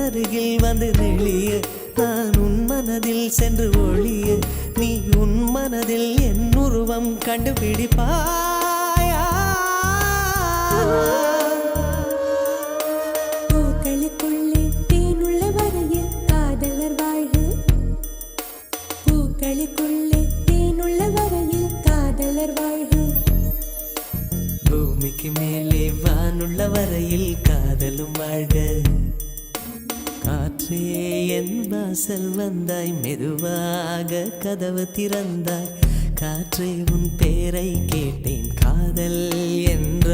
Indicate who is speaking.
Speaker 1: அருகில் வந்து நெளிய நான் உன் மனதில் சென்று ஒளிய நீ உன் மனதில் என் உருவம் கண்டுபிடிப்பாயா
Speaker 2: பூக்களுக்குள்ளே தேனுள்ள வரையில் காதலர் வாழ்வு பூக்களுக்குள்ளே தேனுள்ள வரையில் காதலர் வாழ்வு
Speaker 1: பூமிக்கு மேலே வானுள்ள வரையில் காதலும் வாழ்க காற்றே என் வாசல் வந்தாய் மெதுவாக கதவு திறந்தாய் காற்றே உன் பேரை கேட்டேன் காதல் என்ற